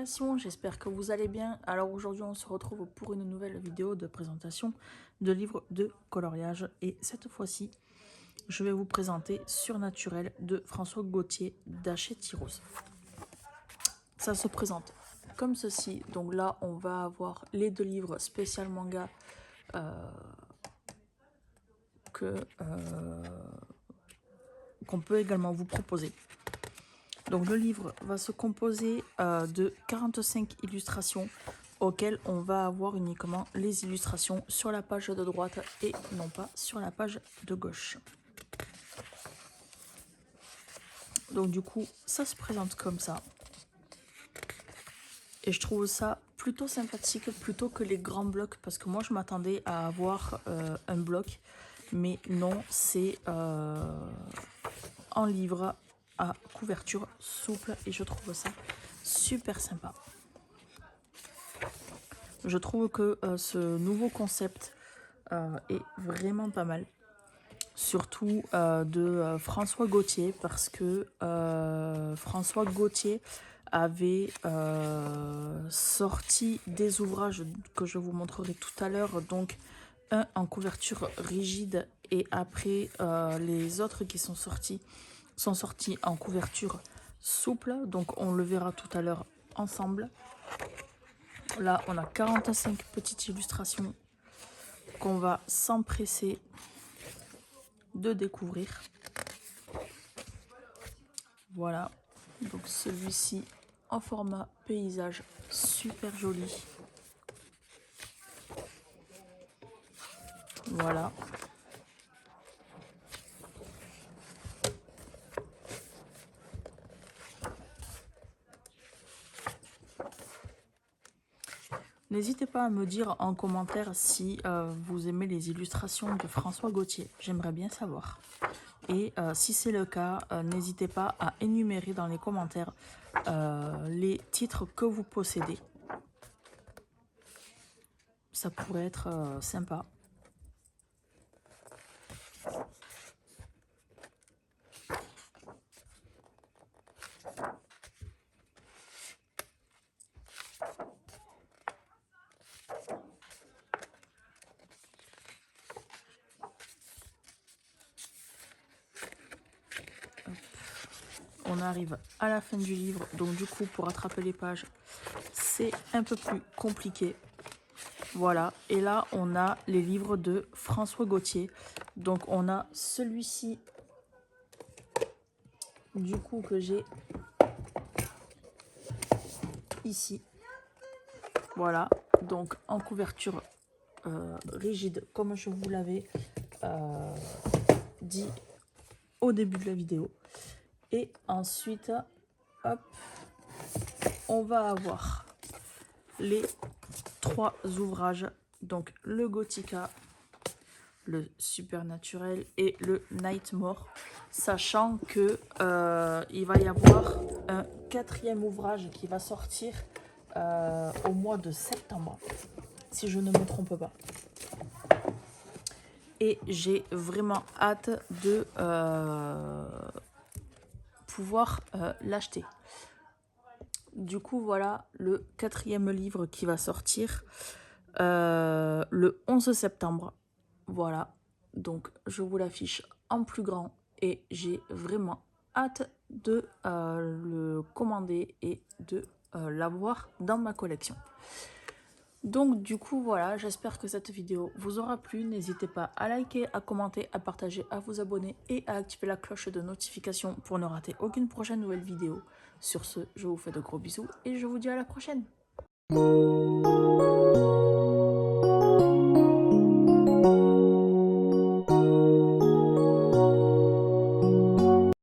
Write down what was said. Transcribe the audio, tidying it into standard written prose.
création, j'espère que vous allez bien. Alors aujourd'hui on se retrouve pour une nouvelle vidéo de présentation de livres de coloriage. Et cette fois-ci, je vais vous présenter Surnaturel de François Gauthier d'Hachette Rose. Ça se présente comme ceci. Donc là on va avoir les deux livres spécial manga qu'on peut également vous proposer. Donc le livre va se composer de 45 illustrations auxquelles on va avoir uniquement les illustrations sur la page de droite et non pas sur la page de gauche. Donc du coup, ça se présente comme ça. Et je trouve ça plutôt sympathique plutôt que les grands blocs parce que moi je m'attendais à avoir un bloc. Mais non, c'est en livre à couverture souple et je trouve ça super sympa. Je trouve que ce nouveau concept est vraiment pas mal. Surtout de François Gauthier parce que François Gauthier avait sorti des ouvrages que je vous montrerai tout à l'heure. Donc un en couverture rigide et après les autres qui sont sortis en couverture souple. Donc on le verra tout à l'heure ensemble. Là on a 45 petites illustrations qu'on va s'empresser de découvrir. Voilà, donc celui-ci en format paysage, super joli. Voilà. N'hésitez pas à me dire en commentaire si vous aimez les illustrations de François Gauthier. J'aimerais bien savoir. Et si c'est le cas, n'hésitez pas à énumérer dans les commentaires les titres que vous possédez. Ça pourrait être sympa. On arrive à la fin du livre, donc du coup pour rattraper les pages c'est un peu plus compliqué. Voilà, et là on a les livres de François Gauthier. Donc on a celui-ci du coup que j'ai ici. Voilà, donc en couverture rigide comme je vous l'avais dit au début de la vidéo. Et ensuite, hop, on va avoir les trois ouvrages, donc le Gothica, le Supernaturel et le Nightmare, sachant que il va y avoir un quatrième ouvrage qui va sortir au mois de septembre, si je ne me trompe pas. Et j'ai vraiment hâte de pouvoir l'acheter. Du coup, voilà le quatrième livre qui va sortir le 11 septembre. Voilà, donc je vous l'affiche en plus grand et j'ai vraiment hâte de le commander et de l'avoir dans ma collection. Donc du coup voilà, j'espère que cette vidéo vous aura plu. N'hésitez pas à liker, à commenter, à partager, à vous abonner et à activer la cloche de notification pour ne rater aucune prochaine nouvelle vidéo. Sur ce, je vous fais de gros bisous et je vous dis à la prochaine.